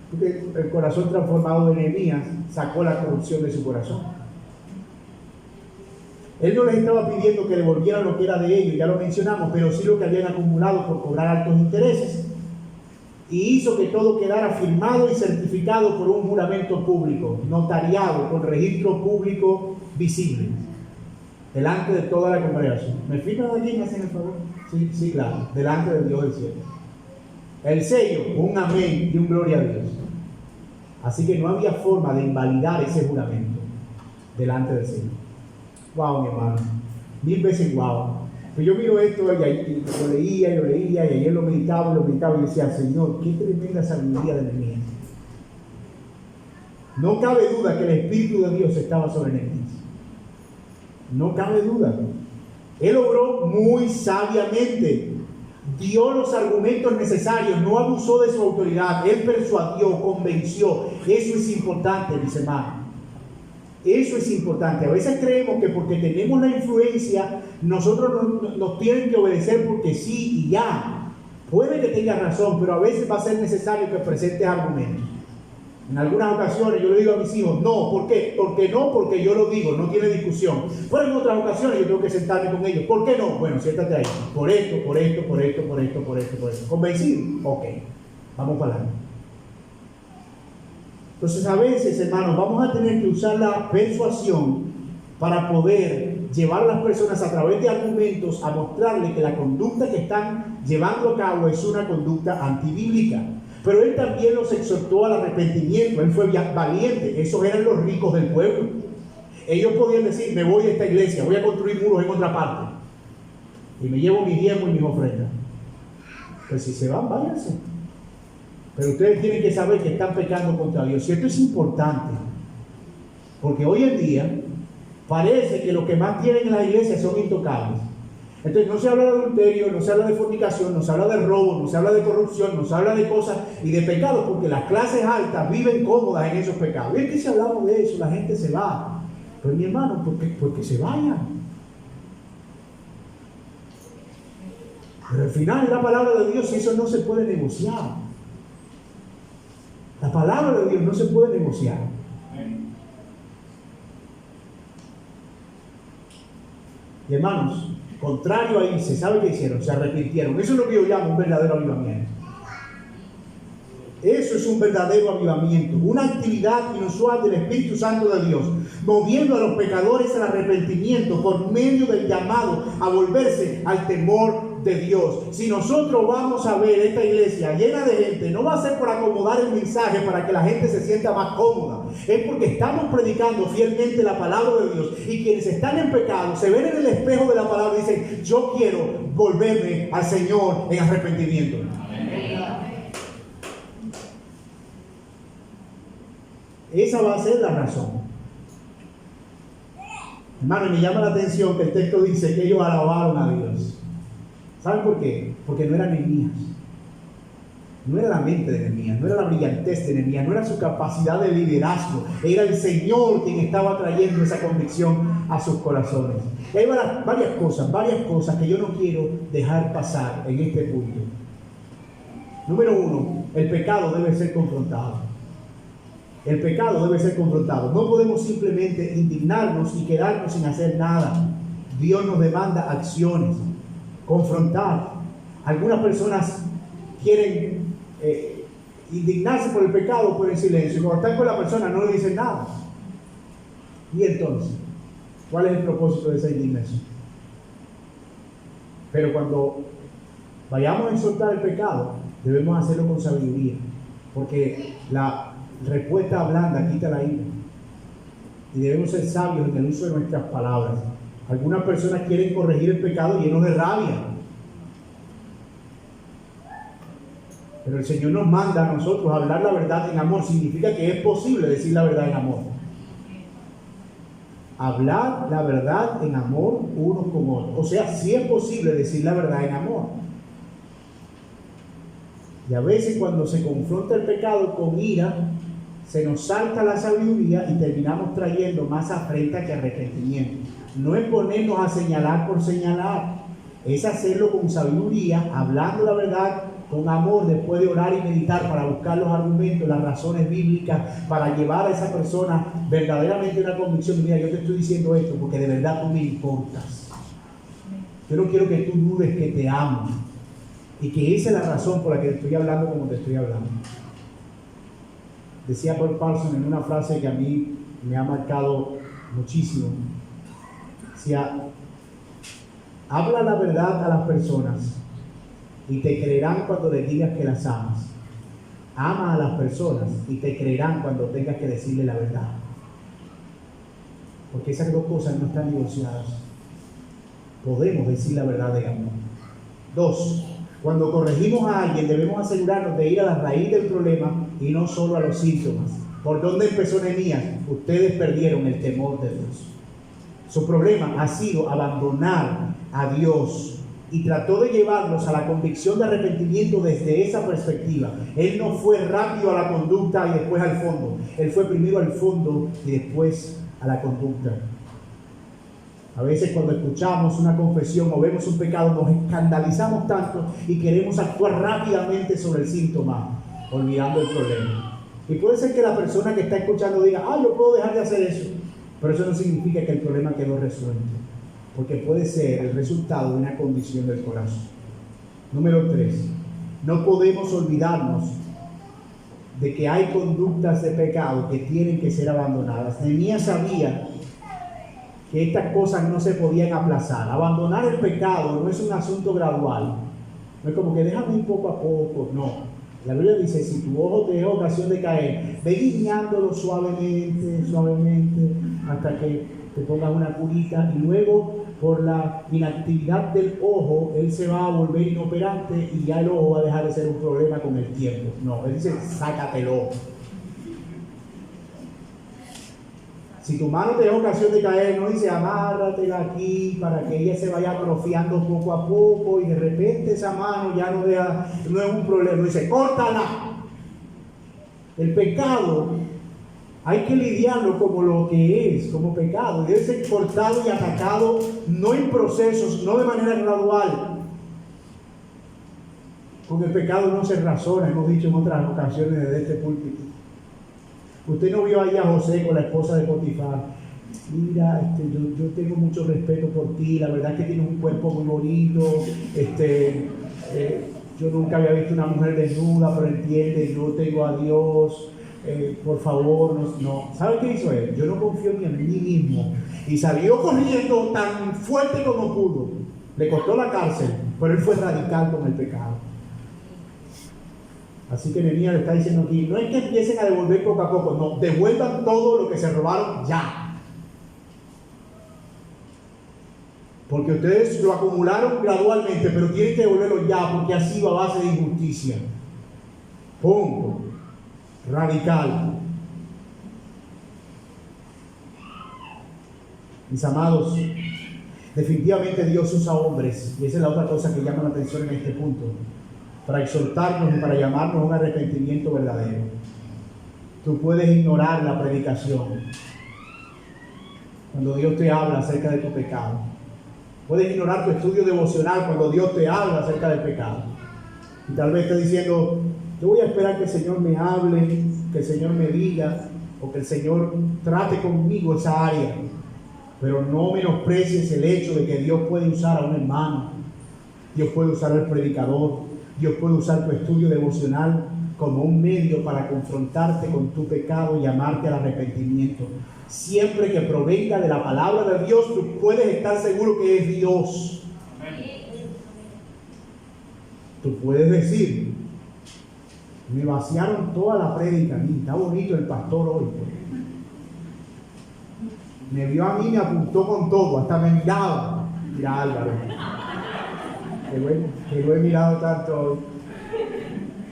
Porque el corazón transformado de Nehemías sacó la corrupción de su corazón. Él no les estaba pidiendo que devolvieran lo que era de ellos, ya lo mencionamos, pero sí lo que habían acumulado por cobrar altos intereses. Y hizo que todo quedara firmado y certificado por un juramento público, notariado, con registro público visible, delante de toda la congregación. ¿Me firman allí? ¿Me hacen el favor? Sí, claro, delante del Dios del cielo. El sello, un amén y un gloria a Dios. Así que no había forma de invalidar ese juramento delante del Señor. Wow, mi hermano, 1000 veces wow. Pues yo miro esto y lo leía y ayer lo meditaba y decía, Señor, qué tremenda sabiduría de Nehemías. No cabe duda que el Espíritu de Dios estaba sobre Nehemías. No cabe duda. Él obró muy sabiamente, dio los argumentos necesarios, no abusó de su autoridad, él persuadió, convenció. Eso es importante, mis hermanos. Eso es importante. A veces creemos que porque tenemos la influencia, nosotros nos tienen que obedecer porque sí y ya. Puede que tengas razón, pero a veces va a ser necesario que presentes argumentos. En algunas ocasiones yo le digo a mis hijos, no, ¿por qué? Porque yo lo digo, no tiene discusión. Pero en otras ocasiones yo tengo que sentarme con ellos. ¿Por qué no? Bueno, siéntate ahí. Por esto. ¿Convencido? Ok, vamos para adelante. Entonces a veces, hermanos, vamos a tener que usar la persuasión para poder llevar a las personas a través de argumentos a mostrarles que la conducta que están llevando a cabo es una conducta antibíblica. Pero él también los exhortó al arrepentimiento, él fue valiente. Esos eran los ricos del pueblo. Ellos podían decir, me voy a esta iglesia, voy a construir muros en otra parte y me llevo mi diezmo y mis ofrendas. Pues si se van, váyanse. Pero ustedes tienen que saber que están pecando contra Dios. Y esto es importante, porque hoy en día parece que los que más tienen en la iglesia son intocables. Entonces no se habla de adulterio, no se habla de fornicación, no se habla de robo, no se habla de corrupción, no se habla de cosas y de pecados, porque las clases altas viven cómodas en esos pecados. Y es que si hablamos de eso, la gente se va. Pero mi hermano, porque se vayan. Pero al final es la palabra de Dios y eso no se puede negociar. La palabra de Dios no se puede negociar. Y hermanos, contrario a irse, ¿sabe qué hicieron? Se arrepintieron. Eso es lo que yo llamo un verdadero avivamiento. Eso es un verdadero avivamiento, una actividad inusual del Espíritu Santo de Dios, moviendo a los pecadores al arrepentimiento por medio del llamado a volverse al temor de Dios. Si nosotros vamos a ver esta iglesia llena de gente, no va a ser por acomodar el mensaje para que la gente se sienta más cómoda, es porque estamos predicando fielmente la palabra de Dios, y quienes están en pecado se ven en el espejo de la palabra y dicen: yo quiero volverme al Señor en arrepentimiento. Esa va a ser la razón. Hermano, me llama la atención que el texto dice que ellos alabaron a Dios. ¿Saben por qué? Porque no era Nehemías. No era la mente de Nehemías, no era la brillantez de Nehemías, no era su capacidad de liderazgo. Era el Señor quien estaba trayendo esa convicción a sus corazones. Y hay varias cosas que yo no quiero dejar pasar en este punto. Número uno, el pecado debe ser confrontado. El pecado debe ser confrontado. No podemos simplemente indignarnos y quedarnos sin hacer nada. Dios nos demanda acciones, confrontar. Algunas personas quieren indignarse por el pecado por el silencio, y cuando están con la persona no le dicen nada. Y entonces, ¿cuál es el propósito de esa indignación? Pero cuando vayamos a exhortar el pecado, debemos hacerlo con sabiduría, porque la respuesta blanda quita la ira, y debemos ser sabios en el uso de nuestras palabras. Algunas personas quieren corregir el pecado llenos de rabia, pero el Señor nos manda a nosotros hablar la verdad en amor. Significa que es posible decir la verdad en amor. Hablar la verdad en amor uno con otro. O sea, sí es posible decir la verdad en amor. Y a veces cuando se confronta el pecado con ira, se nos salta la sabiduría y terminamos trayendo más afrenta que arrepentimiento. No es ponernos a señalar por señalar, es hacerlo con sabiduría, hablando la verdad con amor, después de orar y meditar para buscar los argumentos, las razones bíblicas, para llevar a esa persona verdaderamente una convicción. Mira, yo te estoy diciendo esto porque de verdad tú me importas. Yo no quiero que tú dudes que te amo, y que esa es la razón por la que te estoy hablando como te estoy hablando. Decía Paul Parson en una frase que a mí me ha marcado muchísimo. Decía: habla la verdad a las personas y te creerán cuando les digas que las amas. Ama a las personas y te creerán cuando tengas que decirle la verdad. Porque esas dos cosas no están divorciadas. Podemos decir la verdad de amor. 2. Cuando corregimos a alguien, debemos asegurarnos de ir a la raíz del problema y no solo a los síntomas. ¿Por dónde empezó Nehemías? Ustedes perdieron el temor de Dios. Su problema ha sido abandonar a Dios, y trató de llevarlos a la convicción de arrepentimiento desde esa perspectiva. Él no fue rápido a la conducta y después al fondo. Él fue primero al fondo y después a la conducta. A veces cuando escuchamos una confesión o vemos un pecado nos escandalizamos tanto y queremos actuar rápidamente sobre el síntoma, olvidando el problema. Y puede ser que la persona que está escuchando diga: yo puedo dejar de hacer eso, pero eso no significa que el problema quedó resuelto, porque puede ser el resultado de una condición del corazón. Número 3, no podemos olvidarnos de que hay conductas de pecado que tienen que ser abandonadas. Nehemías sabía que estas cosas no se podían aplazar. Abandonar el pecado no es un asunto gradual. No es como que déjame ir poco a poco. No. La Biblia dice: si tu ojo te da ocasión de caer, ve guiñándolo suavemente, suavemente, hasta que te pongas una curita, y luego por la inactividad del ojo, él se va a volver inoperante y ya el ojo va a dejar de ser un problema con el tiempo. No, él dice: sácate el ojo. Si tu mano te da ocasión de caer, no dice amárratela aquí para que ella se vaya atrofiando poco a poco y de repente esa mano ya no es un problema. No dice córtala. El pecado hay que lidiarlo como lo que es, como pecado. Debe ser cortado y atacado, no en procesos, no de manera gradual. Con el pecado no se razona, hemos dicho en otras ocasiones desde este púlpito. Usted no vio ahí a José con la esposa de Potifar. Mira, yo tengo mucho respeto por ti, la verdad es que tienes un cuerpo muy bonito, yo nunca había visto una mujer desnuda, pero entiende, yo tengo a Dios, por favor, no. ¿Sabe qué hizo él? Yo no confío ni en mí mismo. Y salió corriendo tan fuerte como pudo. Le costó la cárcel, pero él fue radical con el pecado. Así que Nehemías le está diciendo aquí, no es que empiecen a devolver poco a poco, no, devuelvan todo lo que se robaron ya. Porque ustedes lo acumularon gradualmente, pero tienen que devolverlo ya, porque ha sido a base de injusticia. Punto. Radical. Mis amados, definitivamente Dios usa hombres, y esa es la otra cosa que llama la atención en este punto, para exhortarnos y para llamarnos a un arrepentimiento verdadero. Tú puedes ignorar la predicación cuando Dios te habla acerca de tu pecado. Puedes ignorar tu estudio devocional cuando Dios te habla acerca del pecado. Y tal vez estés diciendo, yo voy a esperar que el Señor me hable, que el Señor me diga, o que el Señor trate conmigo esa área. Pero no menosprecies el hecho de que Dios puede usar a un hermano, Dios puede usar al predicador, Dios puede usar tu estudio devocional como un medio para confrontarte con tu pecado y llamarte al arrepentimiento. Siempre que provenga de la palabra de Dios, tú puedes estar seguro que es Dios. Tú puedes decir, me vaciaron toda la prédica a mí, está bonito el pastor hoy. Me vio a mí, me apuntó con todo, hasta me miraba. Mira Álvaro, que lo he mirado tanto hoy.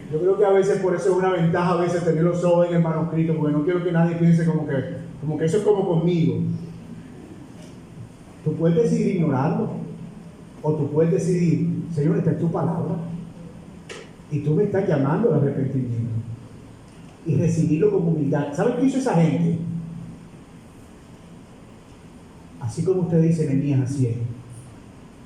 Yo creo que a veces por eso es una ventaja a veces tener los ojos en el manuscrito, porque no quiero que nadie piense como que eso es como conmigo. Tú puedes decidir ignorarlo, o tú puedes decidir, Señor, esta es tu palabra, y tú me estás llamando al arrepentimiento, y recibirlo con humildad. ¿Sabes qué hizo esa gente? Así como usted dice, Nehemías, así es.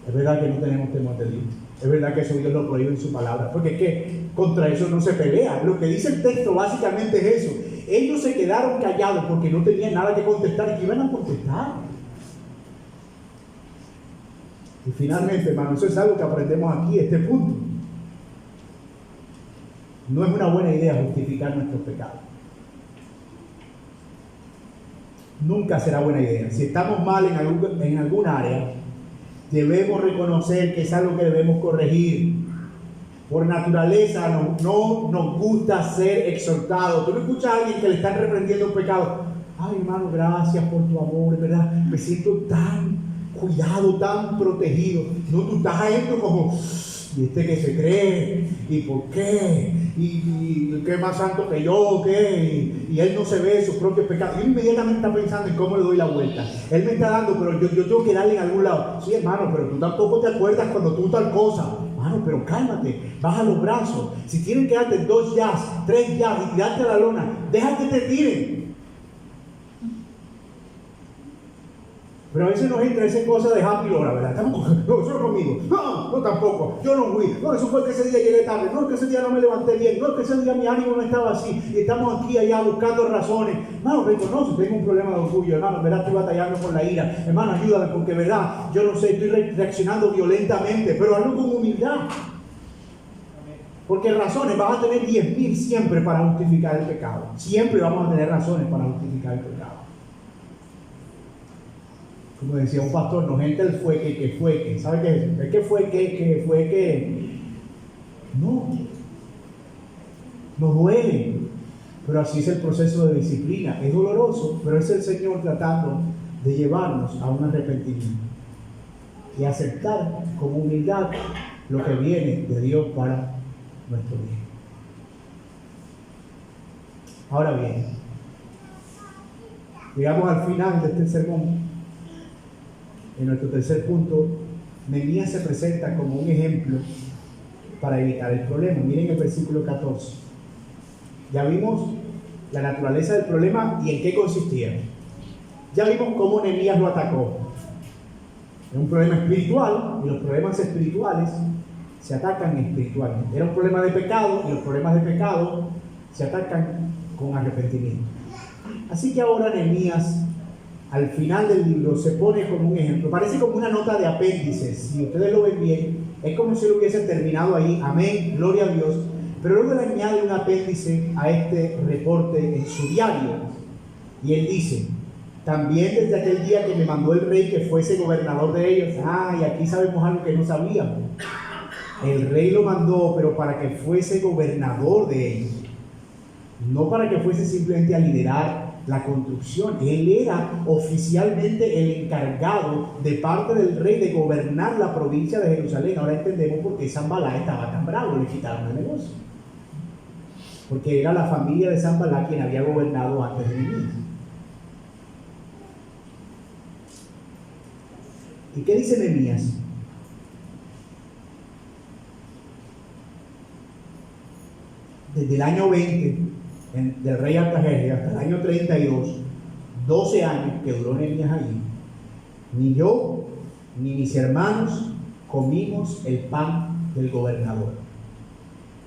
Es verdad que no tenemos temor de Dios. Es verdad que eso Dios lo prohíbe en su palabra. Porque es que contra eso no se pelea. Lo que dice el texto básicamente es eso. Ellos se quedaron callados porque no tenían nada que contestar y que iban a contestar. Y finalmente, hermano, eso es algo que aprendemos aquí, este punto. No es una buena idea justificar nuestros pecados. Nunca será buena idea. Si estamos mal en algún área, debemos reconocer que es algo que debemos corregir. Por naturaleza no nos gusta ser exhortados. Tú no escuchas a alguien que le están reprendiendo un pecado. Ay, hermano, gracias por tu amor, ¿verdad? Me siento tan cuidado, tan protegido. No, tú estás adentro como, ¿y este qué se cree? ¿Y por qué? ¿Y qué más santo que yo? ¿Qué? Y él no se ve sus propios pecados. Él inmediatamente está pensando en cómo le doy la vuelta. Él me está dando, pero yo tengo que darle en algún lado. Sí, hermano, pero tú tampoco te acuerdas cuando tú tal cosa. Hermano, pero cálmate, baja los brazos. Si tienen que darte 2 jabs, 3 jabs y tirarte a la lona, deja que te tiren. Pero a veces nos entra esa cosa de happy hora, ¿verdad? No, solo conmigo. No, tampoco. Yo no fui. No, eso fue que ese día llegué tarde. No, que ese día no me levanté bien. No, que ese día mi ánimo no estaba así. Y estamos aquí allá buscando razones. Hermano, reconoce, tengo un problema de orgullo. Hermano, ¿verdad? Estoy batallando con la ira. Hermano, ayúdame porque, ¿verdad? Yo no sé, estoy reaccionando violentamente. Pero hazlo con humildad. Porque razones, vas a tener 10,000 siempre para justificar el pecado. Siempre vamos a tener razones para justificar el pecado. Como decía un pastor, no gente el fue que. ¿Sabe qué es? Es que fue que. No. Nos duele. Pero así es el proceso de disciplina. Es doloroso, pero es el Señor tratando de llevarnos a un arrepentimiento. Y aceptar con humildad lo que viene de Dios para nuestro bien. Ahora bien, llegamos al final de este sermón. En nuestro tercer punto, Nehemías se presenta como un ejemplo para evitar el problema. Miren el versículo 14. Ya vimos la naturaleza del problema y en qué consistía. Ya vimos cómo Nehemías lo atacó. Era un problema espiritual y los problemas espirituales se atacan espiritualmente. Era un problema de pecado y los problemas de pecado se atacan con arrepentimiento. Así que ahora Nehemías, al final del libro, se pone como un ejemplo. Parece como una nota de apéndices. Si ustedes lo ven bien, Es como si lo hubiese terminado ahí, amén, gloria a Dios, pero luego le añade un apéndice a este reporte en su diario, y él dice: también desde aquel día que me mandó el rey que fuese gobernador de ellos. Y aquí sabemos algo que no sabíamos. El rey lo mandó, pero para que fuese gobernador de ellos, no para que fuese simplemente a liderar la construcción. Él era oficialmente el encargado de parte del rey de gobernar la provincia de Jerusalén. Ahora entendemos por qué Sanballat estaba tan bravo, le quitaron el negocio, porque era la familia de Sanballat quien había gobernado antes de Nehemías. ¿Y qué dice Nehemías? Desde el año 20 del rey Artajerjes hasta el año 32, 12 años que duró Nehemías allí, ni yo ni mis hermanos comimos el pan del gobernador.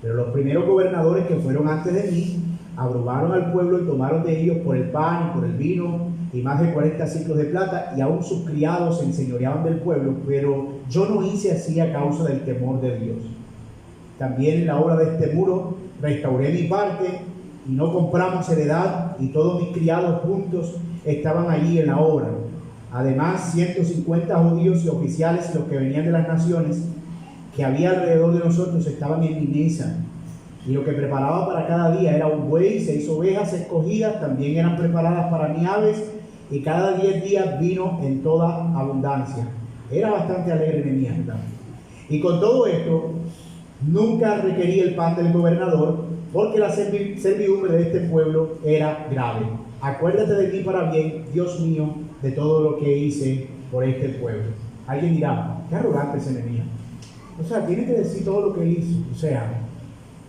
Pero los primeros gobernadores que fueron antes de mí abrumaron al pueblo y tomaron de ellos por el pan y por el vino y más de 40 ciclos de plata, y aún sus criados se enseñoreaban del pueblo, pero yo no hice así a causa del temor de Dios. También en la obra de este muro restauré mi parte y no compramos heredad, y todos mis criados juntos estaban allí en la obra. Además 150 judíos y oficiales, los que venían de las naciones que había alrededor de nosotros, estaban en mi mesa, y lo que preparaba para cada día era un buey, 6 ovejas escogidas, también eran preparadas para mí aves, y cada 10 días vino en toda abundancia. Era bastante alegre Nehemías, ¿verdad? Y con todo esto nunca requerí el pan del gobernador, porque la servidumbre de este pueblo era grave. Acuérdate de mí para bien, Dios mío, de todo lo que hice por este pueblo. Alguien dirá: qué arrogante es Nehemías. O sea, tiene que decir todo lo que hizo. O sea,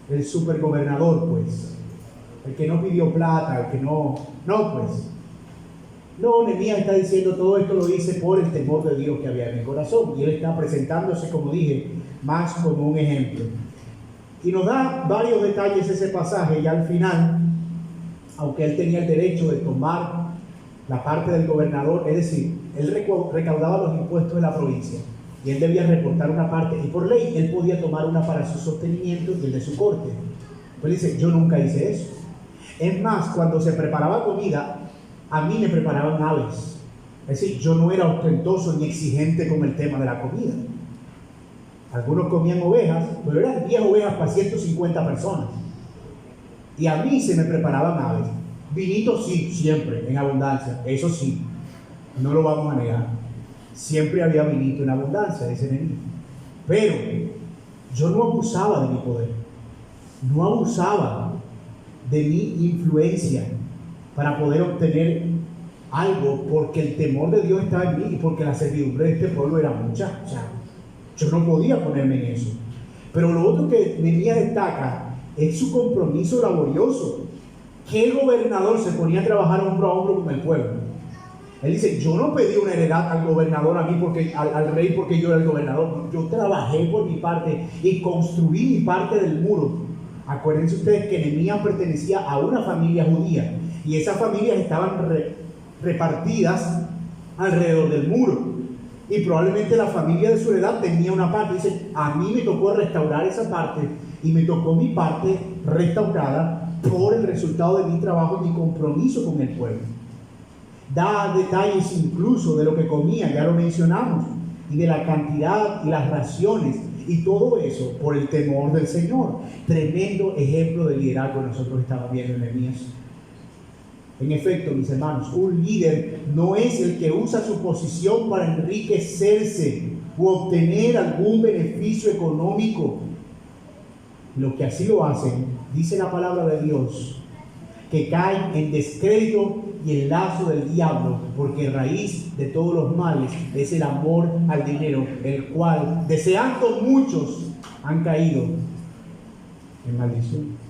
el supergobernador, pues, el que no pidió plata, el que no, pues. No, Nehemías está diciendo: todo esto lo hice por el temor de Dios que había en mi corazón. Y él está presentándose, como dije, más como un ejemplo. Y nos da varios detalles ese pasaje, y al final, aunque él tenía el derecho de tomar la parte del gobernador, es decir, él recaudaba los impuestos de la provincia, y él debía reportar una parte, y por ley él podía tomar una para su sostenimiento y el de su corte. Pero dice: yo nunca hice eso. Es más, cuando se preparaba comida, a mí me preparaban aves. Es decir, yo no era ostentoso ni exigente con el tema de la comida. Algunos comían ovejas, pero eran 10 ovejas para 150 personas. Y a mí se me preparaban aves. Vinito sí, siempre, en abundancia. Eso sí, no lo vamos a negar. Siempre había vinito en abundancia, dice Nehemías. Pero yo no abusaba de mi poder. No abusaba de mi influencia para poder obtener algo, porque el temor de Dios estaba en mí y porque la servidumbre de este pueblo era mucha. O sea, yo no podía ponerme en eso. Pero lo otro que Nehemías destaca es su compromiso laborioso. Que el gobernador se ponía a trabajar hombro a hombro con el pueblo. Él dice: yo no pedí una heredad al gobernador, a mí, porque al rey, porque yo era el gobernador. Yo trabajé por mi parte y construí mi parte del muro. Acuérdense ustedes que Nehemías pertenecía a una familia judía, y esas familias estaban repartidas alrededor del muro, y probablemente la familia de su edad tenía una parte. Dice: a mí me tocó restaurar esa parte, y me tocó mi parte restaurada por el resultado de mi trabajo y mi compromiso con el pueblo. Da detalles incluso de lo que comían, ya lo mencionamos, y de la cantidad y las raciones, y todo eso por el temor del Señor. Tremendo ejemplo de liderazgo que nosotros estamos viendo en Nehemías. En efecto, mis hermanos, un líder no es el que usa su posición para enriquecerse o obtener algún beneficio económico. Los que así lo hacen, dice la palabra de Dios, que caen en descrédito y en lazo del diablo, porque raíz de todos los males es el amor al dinero, el cual, deseando muchos, han caído en maldición.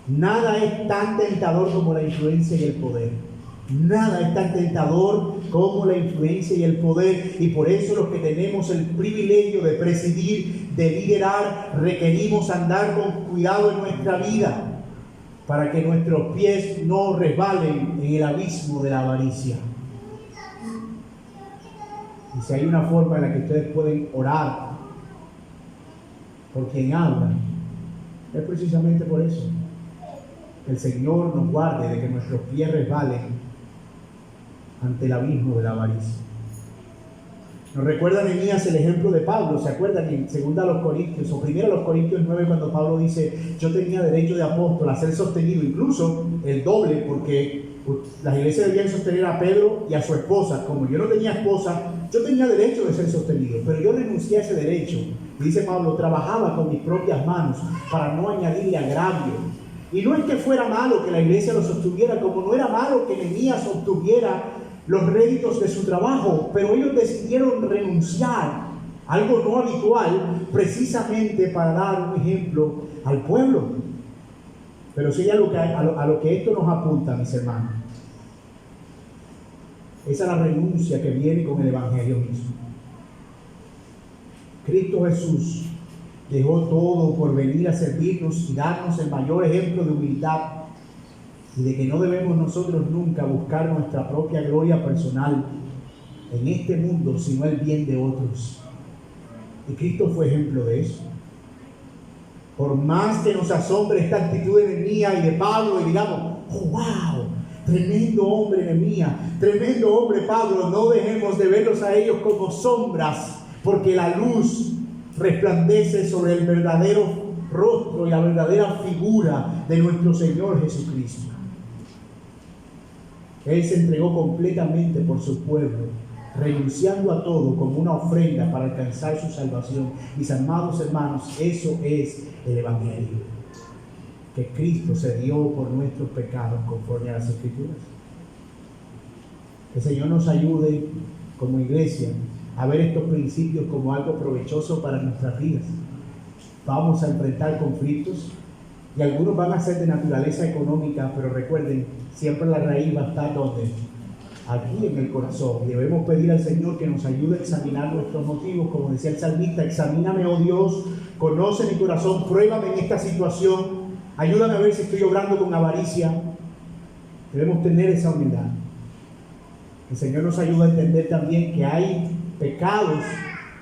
Nada es tan tentador como la influencia y el poder. Nada es tan tentador como la influencia y el poder. Y por eso los que tenemos el privilegio de presidir, de liderar, requerimos andar con cuidado en nuestra vida, para que nuestros pies no resbalen en el abismo de la avaricia. Y si hay una forma en la que ustedes pueden orar por quien habla, es precisamente por eso. El Señor nos guarde de que nuestros pies resbalen ante el abismo de la avaricia. Nos recuerda Nehemías el ejemplo de Pablo. ¿Se acuerdan? En 2 Corintios o 1 Corintios 9, cuando Pablo dice: yo tenía derecho de apóstol a ser sostenido, incluso el doble, porque las iglesias debían sostener a Pedro y a su esposa. Como yo no tenía esposa, yo tenía derecho de ser sostenido, pero yo renuncié a ese derecho. Y dice Pablo: trabajaba con mis propias manos para no añadirle agravio. Y no es que fuera malo que la iglesia lo sostuviera, como no era malo que Nehemías obtuviera los réditos de su trabajo, pero ellos decidieron renunciar, algo no habitual, precisamente para dar un ejemplo al pueblo. Pero sí, a lo que esto nos apunta, mis hermanos, es a la renuncia que viene con el Evangelio mismo. Cristo Jesús dejó todo por venir a servirnos y darnos el mayor ejemplo de humildad, y de que no debemos nosotros nunca buscar nuestra propia gloria personal en este mundo, sino el bien de otros. Y Cristo fue ejemplo de eso. Por más que nos asombre esta actitud de Nehemías y de Pablo, y digamos: oh, wow, tremendo hombre Nehemías, tremendo hombre Pablo, no dejemos de verlos a ellos como sombras, porque la luz resplandece sobre el verdadero rostro y la verdadera figura de nuestro Señor Jesucristo. Él se entregó completamente por su pueblo, renunciando a todo como una ofrenda para alcanzar su salvación. Mis amados hermanos, eso es el Evangelio, que Cristo se dio por nuestros pecados conforme a las Escrituras. Que el Señor nos ayude como iglesia a ver estos principios como algo provechoso para nuestras vidas. Vamos a enfrentar conflictos, y algunos van a ser de naturaleza económica, pero recuerden, siempre la raíz va a estar ¿dónde? Aquí en el corazón. Y debemos pedir al Señor que nos ayude a examinar nuestros motivos. Como decía el salmista: examíname, oh Dios, conoce mi corazón, pruébame en esta situación, ayúdame a ver si estoy obrando con avaricia. Debemos tener esa humildad. El Señor nos ayuda a entender también que hay pecados,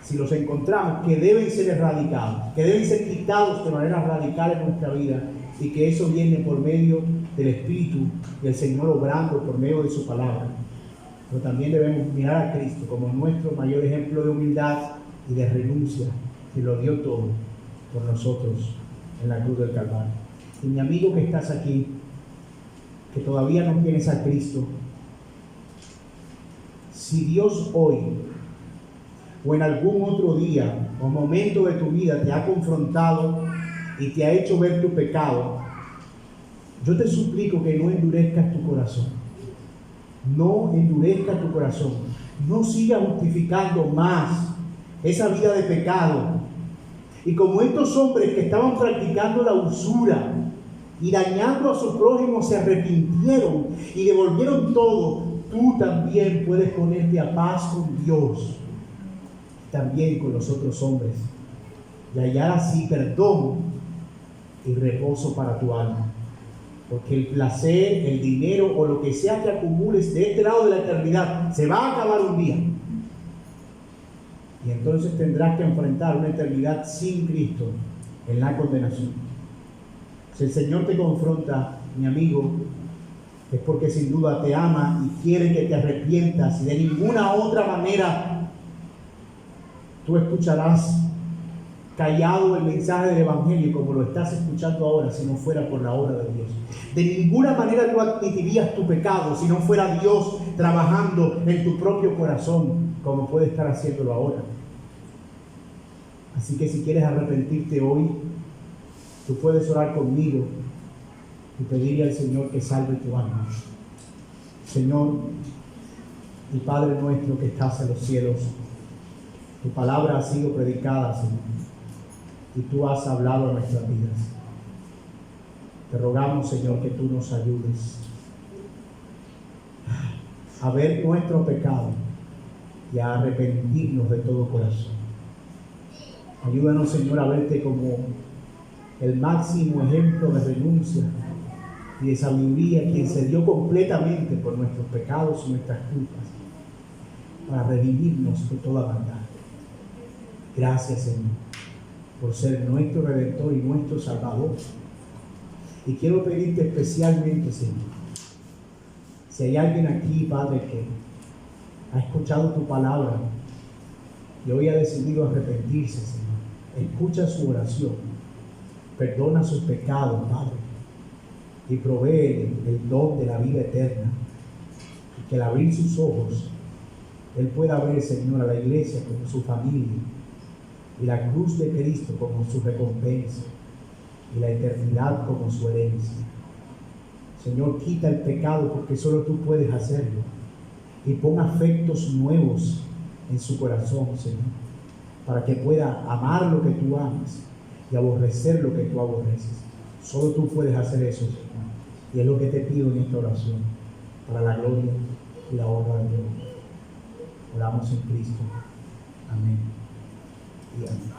si los encontramos, que deben ser erradicados, que deben ser quitados de manera radical en nuestra vida, y que eso viene por medio del Espíritu y el Señor obrando por medio de su palabra. Pero también debemos mirar a Cristo como nuestro mayor ejemplo de humildad y de renuncia, que lo dio todo por nosotros en la cruz del Calvario. Y mi amigo que estás aquí, que todavía no tienes a Cristo, si Dios hoy o en algún otro día o momento de tu vida te ha confrontado y te ha hecho ver tu pecado, yo te suplico que no endurezcas tu corazón. No endurezcas tu corazón. No sigas justificando más esa vida de pecado. Y como estos hombres que estaban practicando la usura y dañando a su prójimo se arrepintieron y devolvieron todo, tú también puedes ponerte a paz con Dios, también con los otros hombres, y hallar así perdón y reposo para tu alma. Porque el placer, el dinero o lo que sea que acumules de este lado de la eternidad se va a acabar un día. Y entonces tendrás que enfrentar una eternidad sin Cristo en la condenación. Si el Señor te confronta, mi amigo, es porque sin duda te ama y quiere que te arrepientas, y de ninguna otra manera tú escucharás callado el mensaje del Evangelio como lo estás escuchando ahora, si no fuera por la obra de Dios. De ninguna manera tú admitirías tu pecado si no fuera Dios trabajando en tu propio corazón, como puede estar haciéndolo ahora. Así que si quieres arrepentirte hoy, tú puedes orar conmigo y pedirle al Señor que salve tu alma. Señor y Padre nuestro que estás en los cielos, tu palabra ha sido predicada, Señor, y tú has hablado a nuestras vidas. Te rogamos, Señor, que tú nos ayudes a ver nuestro pecado y a arrepentirnos de todo corazón. Ayúdanos, Señor, a verte como el máximo ejemplo de renuncia y de sabiduría, quien se dio completamente por nuestros pecados y nuestras culpas, para redimirnos de toda maldad. Gracias, Señor. por ser nuestro Redentor y nuestro Salvador. Y quiero pedirte especialmente, Señor, si hay alguien aquí, Padre, que ha escuchado tu palabra y hoy ha decidido arrepentirse, Señor, escucha su oración, perdona sus pecados, Padre, y provee el don de la vida eterna, y que al abrir sus ojos Él pueda ver, Señor, a la iglesia como su familia y la cruz de Cristo como su recompensa y la eternidad como su herencia. Señor, quita el pecado porque solo tú puedes hacerlo, y pon afectos nuevos en su corazón, Señor, para que pueda amar lo que tú amas y aborrecer lo que tú aborreces. Solo tú puedes hacer eso, Señor, y es lo que te pido en esta oración, para la gloria y la honra de Dios. Oramos en Cristo. Amén. Y amén.